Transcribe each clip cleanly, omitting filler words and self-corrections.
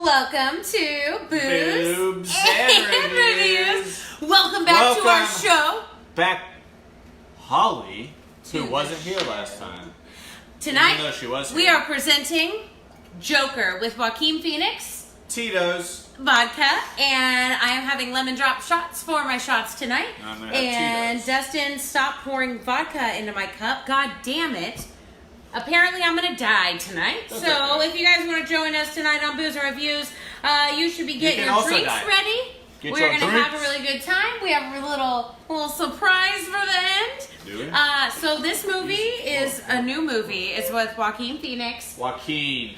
Welcome to Boobs and Reviews. Welcome back to our show. Back, Holly, who wasn't here last time. Tonight, even though she was here. We are presenting Joker with Joaquin Phoenix, Tito's, vodka, and I am having lemon drop shots for my shots tonight. I'm gonna have and Tito's. Dustin, stop pouring vodka into my cup. God damn it. Apparently, I'm going to die tonight. That's so, okay. if you guys want to join us tonight on Booze and Reviews, you should be getting your also drinks die. ready. Get We're your going to have a drinks. really good time. We have a little surprise for the end. Do we? So, this movie is a new movie. It's with Joaquin Phoenix. Joaquin.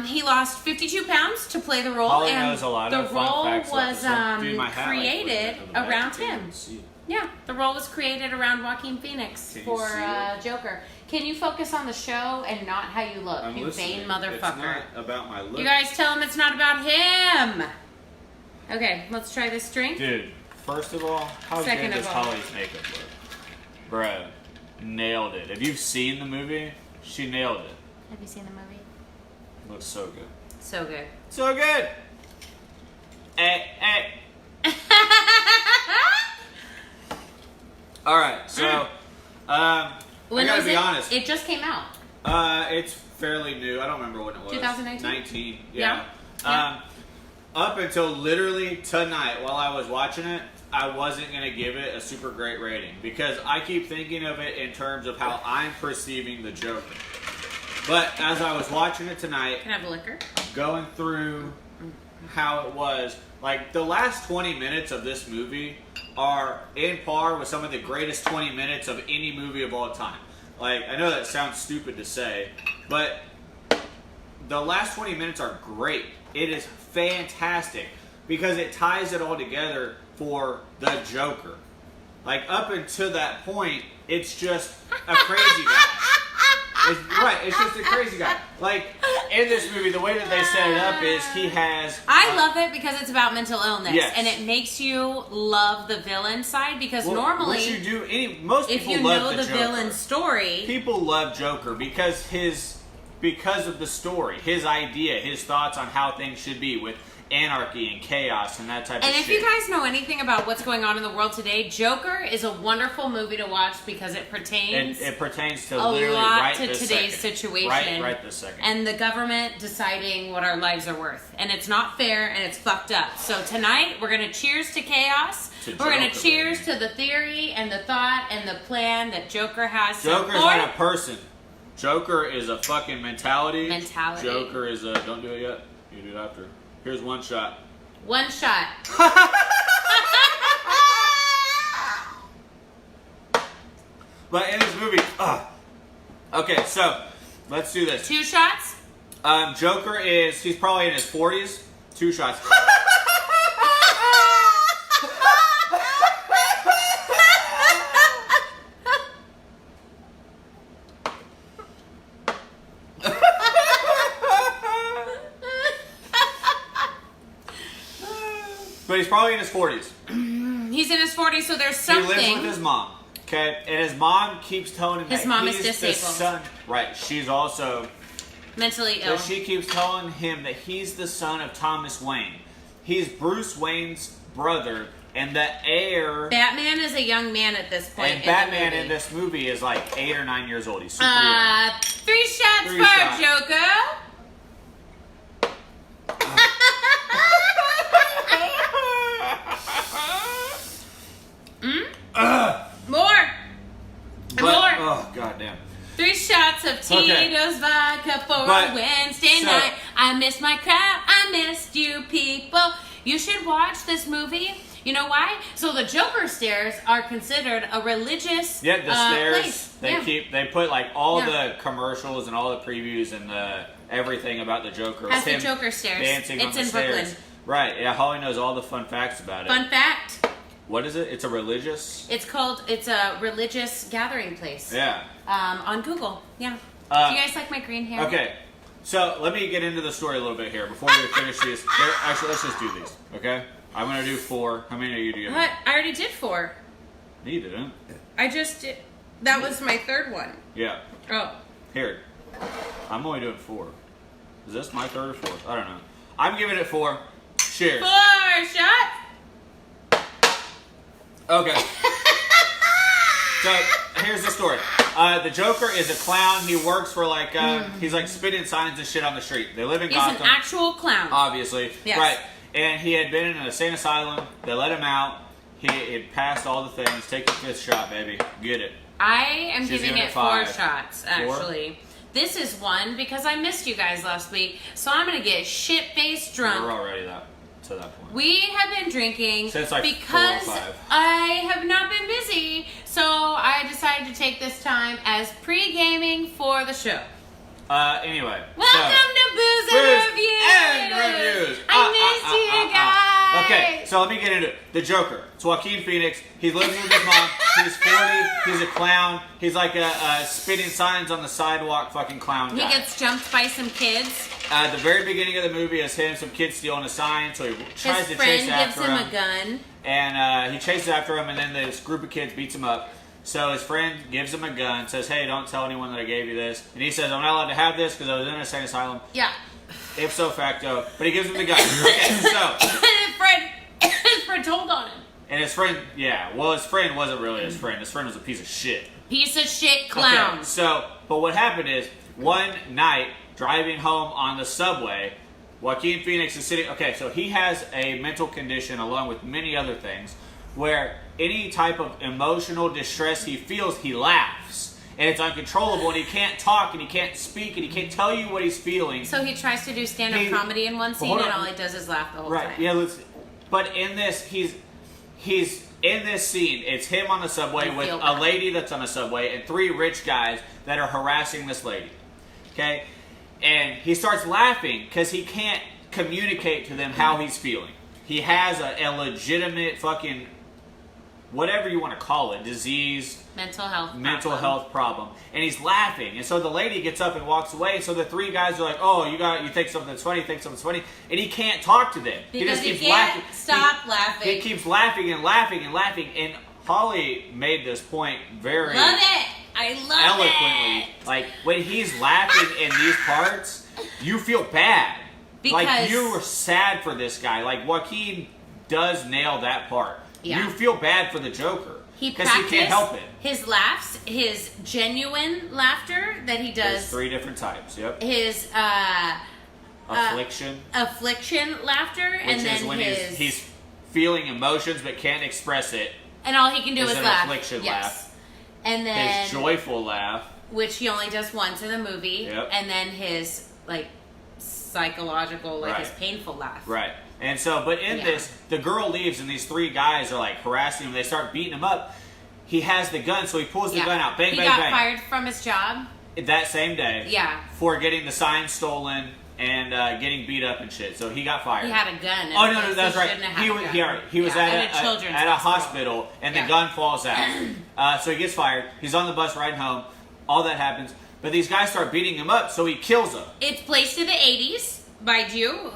He lost 52 pounds to play the role. Holly and knows a lot the of fun role facts about was this one. Dude, my hat, created like, back around so you him. can see it. Yeah, the role was created around Joaquin Phoenix Can you for see it? Joker. Can you focus on the show and not how you look, I'm you listening. vain motherfucker? It's not about my look. You guys tell him it's not about him. Okay, let's try this drink. Dude, first of all, how Second good of does all. Holly's makeup look? Bro, nailed it. If you've seen the movie, she nailed it. Have you seen the movie? Looks so good. So good. So good! Hey. Alright, so, I When gotta was be it? honest. It just came out. It's fairly new. I don't remember when it was. 2019? 19, yeah. Yeah. Up until literally tonight, while I was watching it, I wasn't going to give it a super great rating. Because I keep thinking of it in terms of how I'm perceiving the Joker. But as I was watching it tonight, Can I have a liquor? going through how it was, like, the last 20 minutes of this movie are in par with some of the greatest 20 minutes of any movie of all time. Like, I know that sounds stupid to say, but the last 20 minutes are great. It is fantastic because it ties it all together for the Joker. Like, up until that point, it's just a crazy guy. It's just a crazy guy. Like, in this movie, the way that they set it up is he has... I love it because it's about mental illness. Yes. And it makes you love the villain side because Well, normally... what you do, most if people you love know the Joker. villain's story, People love Joker because of the story, his idea, his thoughts on how things should be with anarchy and chaos and that type and of if shit. you guys know anything about what's going on in the world today, Joker is a wonderful movie to watch because it pertains it pertains to a literally lot right to this today's second. situation. Right this second. And the government deciding what our lives are worth. And it's not fair and it's fucked up. So tonight we're going to cheers to chaos. We're going to Joker, cheers baby. to the theory and the thought and the plan that Joker has. Joker's set not forth. a person. Joker is a fucking mentality. Mentality. Joker is a... Don't do it yet. You do it after. Here's one shot. One shot. But in this movie... Okay, so... Let's do this. 2 shots. Joker is... He's probably in his 40s. 2 shots. But he's probably in his 40s. He's in his 40s, so there's He something. lives with his mom. Okay? And his mom keeps telling him His that mom is he's disabled. the son. Right. She's also... Mentally ill. But she keeps telling him that he's the son of Thomas Wayne. He's Bruce Wayne's brother, and the heir... Batman is a young man at this point. And Batman in this movie is like 8 or 9 years old. He's super 3 shots 3 for shots. Joker. More. But, More. oh, goddamn. 3 shots of Okay. Tito's vodka for But, a Wednesday so- night. I missed my crowd. I missed you people. You should watch this movie. You know why? So the Joker stairs are considered a religious Yeah, the stairs. place. They Yeah. they put like all Yeah. the commercials and all the previews and the everything about the Joker. Has the Him Joker stairs. dancing It's on the in stairs. Brooklyn. Right. Yeah, Holly knows all the fun facts about it. Fun fact. What is it? It's a religious. It's a religious gathering place. Yeah. On Google. Yeah. Do you guys like my green hair? Okay. So let me get into the story a little bit here before we finish these. Actually, let's just do these. Okay. I'm gonna do 4. How many are you doing? What? I already did 4. No, you didn't. I just did. That was my 3rd one. Yeah. Oh. Here. I'm only doing 4. Is this my 3rd or 4th? I don't know. I'm giving it 4. Cheers. 4 shots. Okay. So here's the story. The Joker is a clown. He works for like he's like spitting signs and shit on the street. They live in He's Gotham. an actual clown. Obviously, Yes. right. And he had been in an insane asylum. They let him out. He had passed all the things. Take the 5th shot, baby. Get it. I am She's giving giving it it 4 5. shots, actually. This is 1 because I missed you guys last week, so I'm gonna get shit-faced drunk. We're already to that point. We have been drinking Since like because 4 or 5. I have not been busy, so I decided to take this time as pre-gaming for the show. Anyway. Welcome to Booze and Reviews. I missed you guys. Okay, so let me get into it. The Joker. It's Joaquin Phoenix. He lives with his mom. He's 40. He's a clown. He's like a spitting signs on the sidewalk fucking clown guy. He gets jumped by some kids. The very beginning of the movie is him, some kids stealing a sign, so he tries to chase after him. His friend gives him a gun. And he chases after him, and then this group of kids beats him up. So his friend gives him a gun, says, hey, don't tell anyone that I gave you this. And he says, I'm not allowed to have this because I was in an insane asylum. Yeah. Ipso facto. But he gives him the gun. Okay, so. his friend told on him. And his friend, yeah. Well, his friend wasn't really his friend. His friend was a piece of shit. Piece of shit clown. Okay, so, but what happened is, one night, driving home on the subway, Joaquin Phoenix is sitting. Okay, so he has a mental condition along with many other things where any type of emotional distress he feels, he laughs. And it's uncontrollable, and he can't talk, and he can't speak, and he can't tell you what he's feeling. So he tries to do stand-up comedy in one scene, and all he does is laugh the whole time. Right, yeah, but in this, he's in this scene, it's him on the subway with a lady that's on the subway and 3 rich guys that are harassing this lady. Okay? And he starts laughing because he can't communicate to them how he's feeling. He has a legitimate fucking, whatever you want to call it, disease, mental health problem, and he's laughing. And so the lady gets up and walks away. So the 3 guys are like, "Oh, you think something's funny? And he can't talk to them because he just keeps can't laughing. Stop laughing. He keeps laughing and laughing and laughing. And Holly made this point very love it. I love eloquently. it. Like when he's laughing in these parts, you feel bad. Because like you were sad for this guy. Like Joaquin does nail that part. Yeah. You feel bad for the Joker. Because he can't help it. His laughs, his genuine laughter that he does. There's 3 different types. Yep. His affliction laughter, which and then is when his he's feeling emotions but can't express it. And all he can do is an laugh. Affliction laugh. And then his joyful laugh, which he only does once in the movie. Yep. And then his like psychological, like right. his painful laugh. Right. And so, but in this, the girl leaves and these 3 guys are like harassing him. They start beating him up. He has the gun, so he pulls the gun out. Bang, he bang, got bang. fired from his job. That same day. Yeah. For getting the sign stolen and getting beat up and shit. So he got fired. He had a gun. Oh, no, that's right. He was at a hospital and the gun falls out. So he gets fired. He's on the bus riding home. All that happens. But these guys start beating him up, so he kills them. It's placed in the 80s, mind you.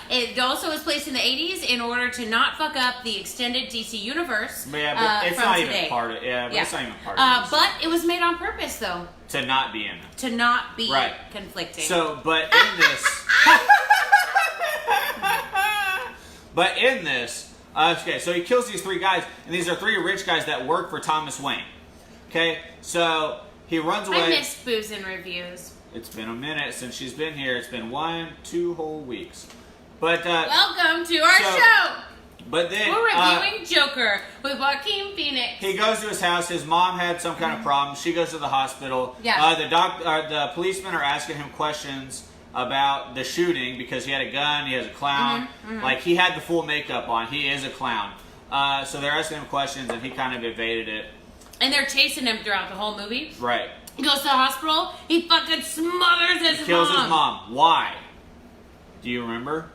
It also is placed in the 80s in order to not fuck up the extended DC universe. Yeah, but it's not today. even part of it. Yeah, but it's not even part of it. But it was made on purpose, though. To not be in it. To not be right. conflicting. So, but in this... but in this... okay, so he kills these 3 guys, and these are 3 rich guys that work for Thomas Wayne. Okay, so he runs away. I missed Booze and Reviews. It's been a minute since she's been here. It's been 2 whole weeks. But welcome to our show. But then we're reviewing Joker with Joaquin Phoenix. He goes to his house. His mom had some kind of problem. She goes to the hospital. Yeah. The policemen are asking him questions about the shooting because he had a gun. He has a clown. Like he had the full makeup on. He is a clown. So they're asking him questions, and he kind of evaded it. And they're chasing him throughout the whole movie. Right. He goes to the hospital. He fucking smothers his mom. Kills his mom. Why? Do you remember?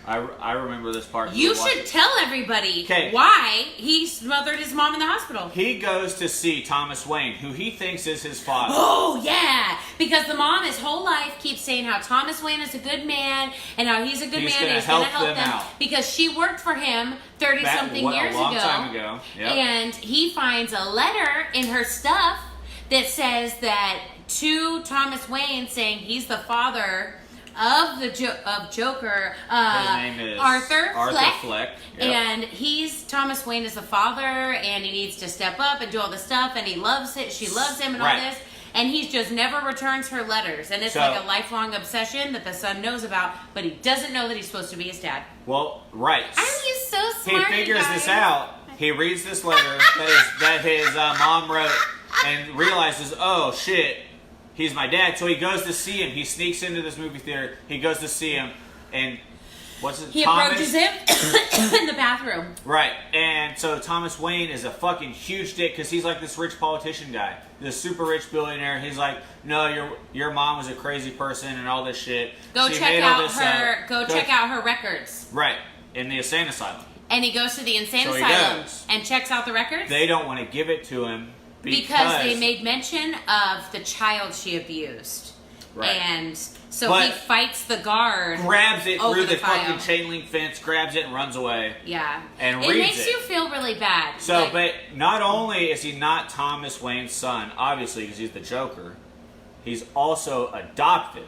I remember this part. You should tell everybody Okay. why he smothered his mom in the hospital. He goes to see Thomas Wayne, who he thinks is his father. Oh, yeah. Because the mom his whole life keeps saying how Thomas Wayne is a good man and how he's a good man and he's going to help them out. because she worked for him 30-something years ago. A long time ago. Yep. And he finds a letter in her stuff that says that to Thomas Wayne saying he's the father of Joker. His name is Arthur Fleck. Yep. And Thomas Wayne is the father, and he needs to step up and do all this stuff, and he loves it. She loves him, and all this. And he just never returns her letters, and it's like a lifelong obsession that the son knows about, but he doesn't know that he's supposed to be his dad. Well, right. He's so smart. He figures this out. He reads this letter that his mom wrote, and realizes, oh shit, he's my dad. So he goes to see him. He sneaks into this movie theater. He goes to see him, and he approaches him in the bathroom. Right, and so Thomas Wayne is a fucking huge dick because he's like this rich politician guy, this super rich billionaire. He's like, no, your mom was a crazy person and all this shit. Go check out her records. Right, in the insane asylum. And he goes to the insane asylum and checks out the records. They don't want to give it to him because they made mention of the child she abused. Right. And so he fights the guard. Grabs it through the fucking chain link fence, grabs it and runs away. Yeah. And reads it. Makes you feel really bad. So, but not only is he not Thomas Wayne's son, obviously, because he's the Joker, he's also adopted.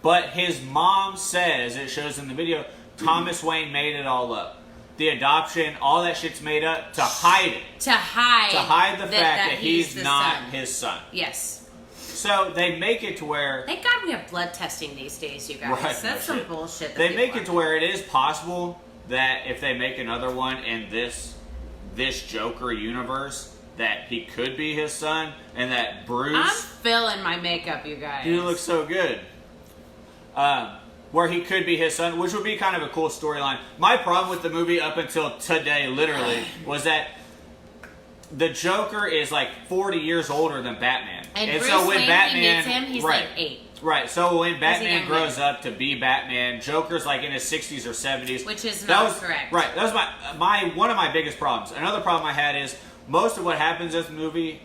But his mom says, it shows in the video, Thomas Wayne made it all up. The adoption, all that shit's made up to hide it. To hide the fact that he's not his son. Yes. So they make it to where... Thank God we have blood testing these days, you guys. Right, that's some bullshit. They make it to where it is possible that if they make another one in this Joker universe, that he could be his son, and that Bruce... I'm filling my makeup, you guys. You look so good. Where he could be his son, which would be kind of a cool storyline. My problem with the movie up until today, literally, was that the Joker is like 40 years older than Batman. And Bruce so when Wayne, Batman, he meets him, he's like 8. Right, so when Batman grows up to be Batman, Joker's like in his 60s or 70s. Which is not correct. Right, that was one of my biggest problems. Another problem I had is most of what happens in this movie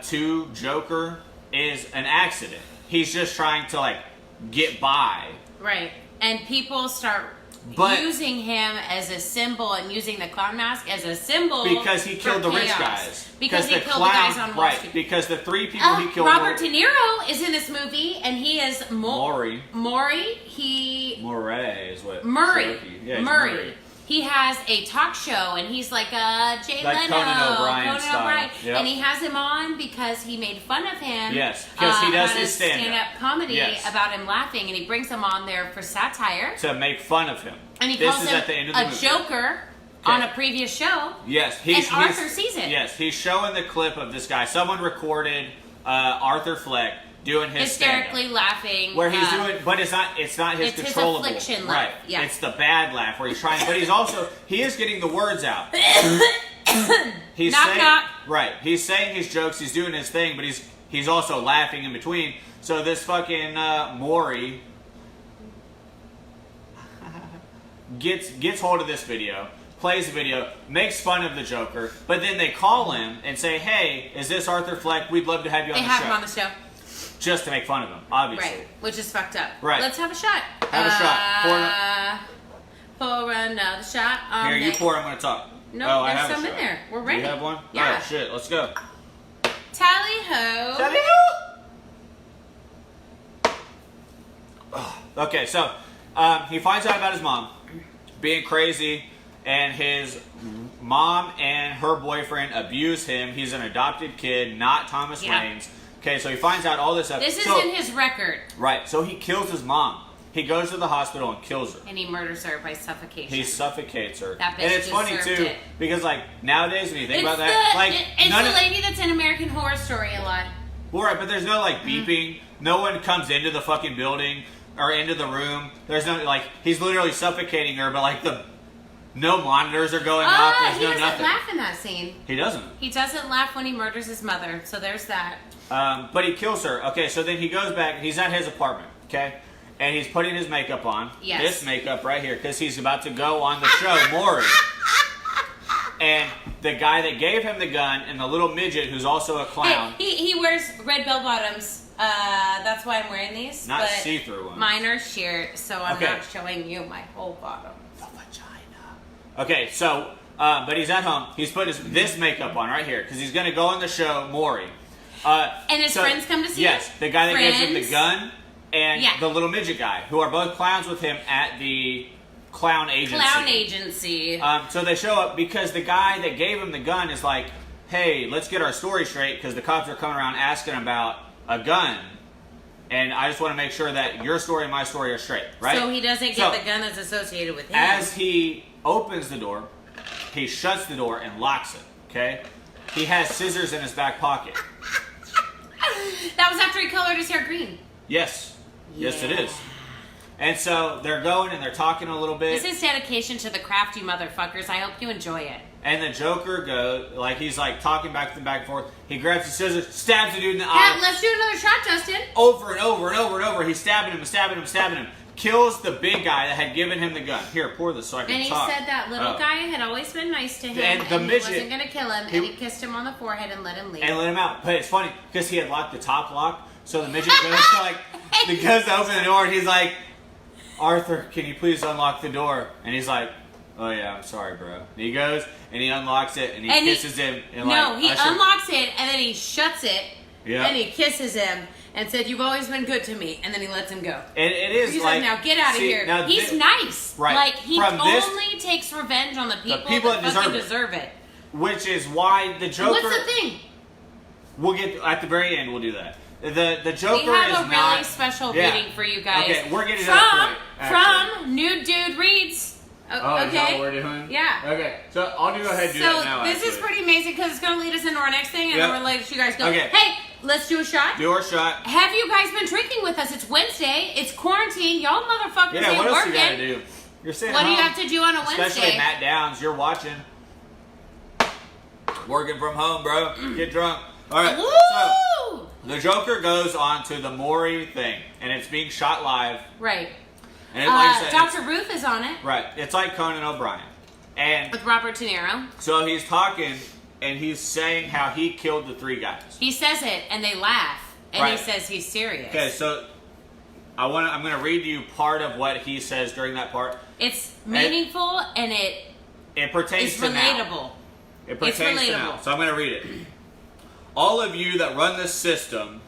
to Joker is an accident. He's just trying to like get by. Right, and people start using him as a symbol and using the clown mask as a symbol because he killed the rich guys. Because he killed the guys on Wall Street. Right, because the 3 people he killed. Robert De Niro is in this movie, and he is Maury. Maury. Murray is what. Murray. Yeah, Murray. He has a talk show, and he's like Jay Leno, Conan O'Brien. Yep. And he has him on because he made fun of him. Yes, because he does his stand-up comedy about him laughing, and he brings him on there for satire to make fun of him. And he calls him at the end of the movie. Joker on a previous show. Yes, and Arthur sees it. Yes, he's showing the clip of this guy. Someone recorded Arthur Fleck doing his hysterically laughing, where he's doing, but it's not his controllable. It's his affliction laugh. Yeah. It's the bad laugh where he's trying, but he is getting the words out. He's knock. Right, he's saying his jokes, he's doing his thing, but he's also laughing in between. So this fucking Maury gets hold of this video, plays the video, makes fun of the Joker, but then they call him and say, "Hey, is this Arthur Fleck? We'd love to have you on the show." They have him on the show. Just to make fun of him, obviously. Right, which is fucked up. Right. Let's have a shot. Have a shot. Pour another shot on Here, you pour, I'm going to talk. No, there's some in there. We're ready. You have one? Yeah. Oh, shit, let's go. Tally-ho. Tally-ho! Okay, so he finds out about his mom being crazy, and his mom and her boyfriend abuse him. He's an adopted kid, not Thomas Wayne's. Okay, so he finds out all this stuff. This is in his record. Right, so he kills his mom. He goes to the hospital and kills her. And he murders her by suffocation. He suffocates her. That bitch and it's funny too, because like nowadays when you think about that, it's the lady that's in American Horror Story a lot. Well, right, but there's no like beeping. No one comes into the fucking building or into the room. There's no like he's literally suffocating her, but like no monitors are going off. There's no nothing. He doesn't laugh in that scene. He doesn't. He doesn't laugh when he murders his mother. So there's that. But he kills her. Okay, so then he goes back. He's at his apartment. Okay. And he's putting his makeup on. Yes. This makeup right here, because he's about to go on the show, Maury. And the guy that gave him the gun and the little midget who's also a clown. Hey, he wears red bell bottoms. That's why I'm wearing these. Not see-through ones. Mine are sheer, so I'm not showing you my whole bottom. The vagina. Okay, so, but he's at home. He's put this makeup on right here, because he's going to go on the show, Maury. And his friends come to see him? Yes, the guy that gives him the gun. and the little midget guy, who are both clowns with him at the clown agency. So they show up because the guy that gave him the gun is like, hey, let's get our story straight because the cops are coming around asking about a gun. And I just want to make sure that your story and my story are straight, right? So he doesn't get the gun that's associated with him. As he opens the door, he shuts the door and locks it, okay? He has scissors in his back pocket. That was after he colored his hair green. Yes. Yes, it is. And so they're going and they're talking a little bit. This is dedication to the craft, you motherfuckers. I hope you enjoy it. And the Joker goes, like, he's like talking back and forth. He grabs the scissors, stabs the dude in the eye. Let's do another shot, Justin. Over and over and over and over. He's stabbing him. Kills the big guy that had given him the gun. Here, pour this so I can talk. And he said that little guy had always been nice to him. And he wasn't going to kill him. And he kissed him on the forehead and let him leave. And let him out. But it's funny because he had locked the top lock. So the midget goes to like, he goes to open the door and he's like, Arthur, can you please unlock the door? And he's like, oh yeah, I'm sorry, bro. And he goes and he unlocks it and he kisses him. And he unlocks it and then he shuts it. Yeah. And he kisses him and said, you've always been good to me. And then he lets him go. And it is he's like, now get out of here. He's nice. Right. Like, he only takes revenge on the people that fucking deserve it. Which is why the Joker... What's the thing? We'll get, at the very end, we'll do that. The Joker is not... We have a really special reading for you guys. Okay, we're getting to that point. From Nude Dude Reads. Okay. Is that what we're doing? Yeah. Okay, so I'll go ahead and do that now. So this is pretty amazing because it's going to lead us into our next thing, and then we're like, you guys go, hey, let's do a shot. Do our shot. Have you guys been drinking with us? It's Wednesday. It's quarantine. Y'all motherfuckers ain't working. Yeah, what else you got to do? You're sitting What do you have to do on a Wednesday? Especially Matt Downs. You're watching. Working from home, bro. Get drunk. All right. Woo! So the Joker goes on to the Maury thing, and it's being shot live. Right. And like I said, Dr. Ruth is on it. Right. It's like Conan O'Brien. And with Robert De Niro. So he's talking, and he's saying how he killed the 3 guys. He says it, and they laugh, and he says he's serious. Okay, so I'm going to read you part of what he says during that part. It's meaningful, and it pertains to relatable. Now. It pertains to now. So I'm going to read it. All of you that run this system,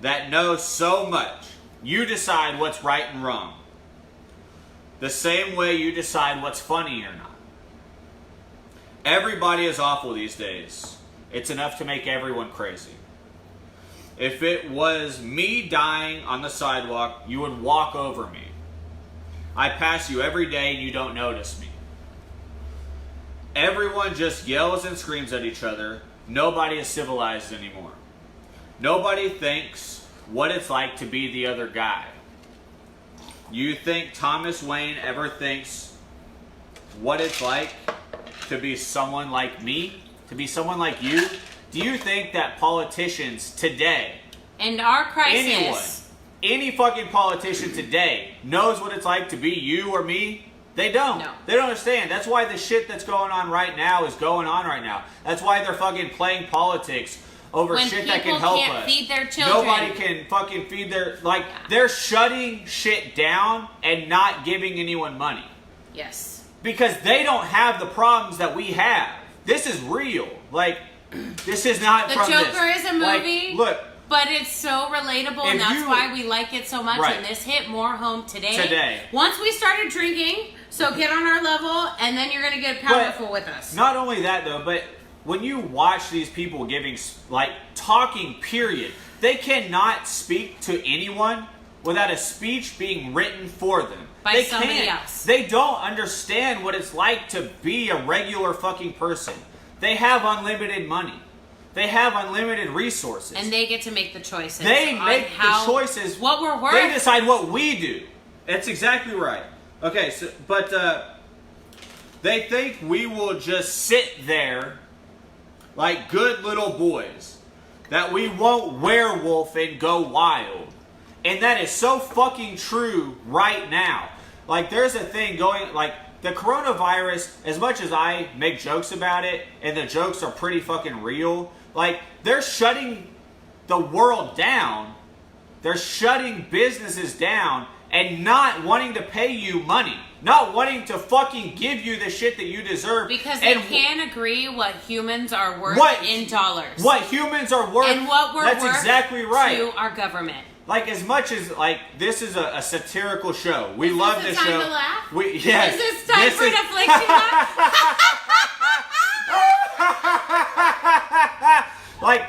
that know so much, you decide what's right and wrong. The same way you decide what's funny or not. Everybody is awful these days. It's enough to make everyone crazy. If it was me dying on the sidewalk, you would walk over me. I pass you every day and you don't notice me. Everyone just yells and screams at each other. Nobody is civilized anymore. Nobody thinks what it's like to be the other guy. You think Thomas Wayne ever thinks what it's like to be someone like me? To be someone like you? Do you think that politicians today, in our crisis, any fucking politician today knows what it's like to be you or me? They don't. No. They don't understand. That's why the shit that's going on right now is going on right now. That's why they're fucking playing politics over shit that can help us. People can't feed their children. Nobody can fucking feed their... Like, they're shutting shit down and not giving anyone money. Yes. Because they don't have the problems that we have. This is real. Like, this is not from this. The Joker is a movie. Like, look. But it's so relatable, and that's why we like it so much. And this hit more home today. Once we started drinking, so get on our level, and then you're going to get powerful with us. Not only that, though, but when you watch these people giving, like, talking, period, they cannot speak to anyone without a speech being written for them. By somebody else. They don't understand what it's like to be a regular fucking person. They have unlimited money. They have unlimited resources. And they get to make the choices. They make the choices. What we're worth. They decide what we do. That's exactly right. Okay, so, but they think we will just sit there like good little boys. That we won't werewolf and go wild. And that is so fucking true right now. Like, there's a thing going, like, the coronavirus, as much as I make jokes about it, and the jokes are pretty fucking real, like, they're shutting the world down. They're shutting businesses down and not wanting to pay you money. Not wanting to fucking give you the shit that you deserve. Because they can't agree what humans are worth in dollars. What humans are worth. And what we're worth exactly right. to our government. like as much as like this is a satirical show, we Is love this this a time show. to laugh? Yes. Is this time for deflection? Like,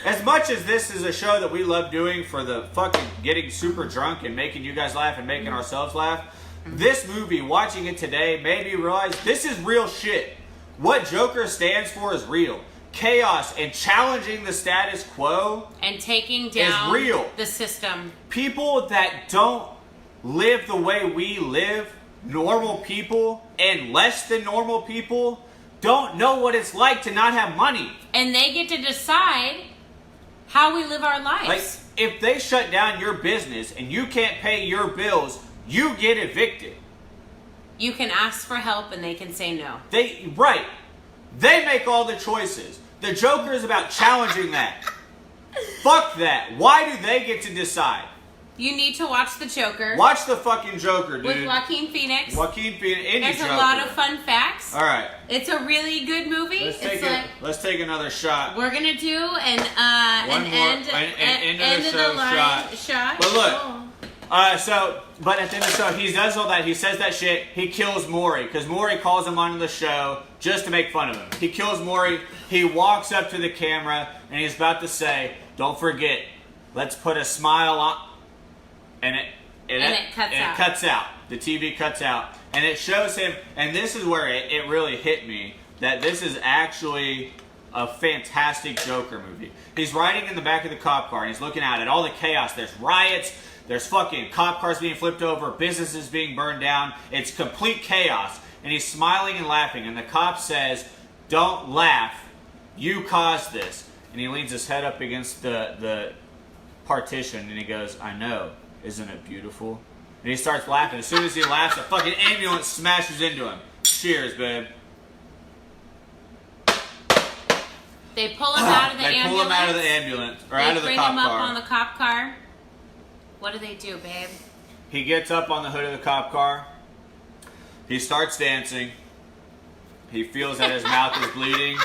as much as this is a show that we love doing for the fucking getting super drunk and making you guys laugh and making ourselves laugh, this movie, watching it today, made me realize this is real shit. What Joker stands for is real. Chaos and challenging the status quo and taking down is real. The system. People that don't live the way we live, normal people and less than normal people, don't know what it's like to not have money. And they get to decide how we live our lives. Like, if they shut down your business and you can't pay your bills, you get evicted. You can ask for help and they can say no. Right. They make all the choices. The Joker is about challenging that. Fuck that. Why do they get to decide? You need to watch The Joker. Watch the fucking Joker, dude. With Joaquin Phoenix. Joaquin Phoenix. Any There's Joker. a lot of fun facts. All right. It's a really good movie. Let's take another shot. We're gonna do an end of the show shot. But look, but at the end of the show, he does all that. He says that shit. He kills Maury because Maury calls him onto the show just to make fun of him. He kills Maury. He walks up to the camera and he's about to say, "Don't forget, let's put a smile on." And it cuts out. The TV cuts out. And it shows him, and this is where it really hit me, that this is actually a fantastic Joker movie. He's riding in the back of the cop car, and he's looking out at all the chaos. There's riots, there's fucking cop cars being flipped over, businesses being burned down. It's complete chaos. And he's smiling and laughing, and the cop says, "Don't laugh. You caused this." And he leans his head up against the partition, and he goes, "I know. Isn't it beautiful?" And he starts laughing. As soon as he laughs, a fucking ambulance smashes into him. Cheers, babe. They pull him out of the ambulance. They pull him out of the ambulance. Or out of the cop car. They bring him up on the cop car. What do they do, babe? He gets up on the hood of the cop car. He starts dancing. He feels that his mouth is bleeding.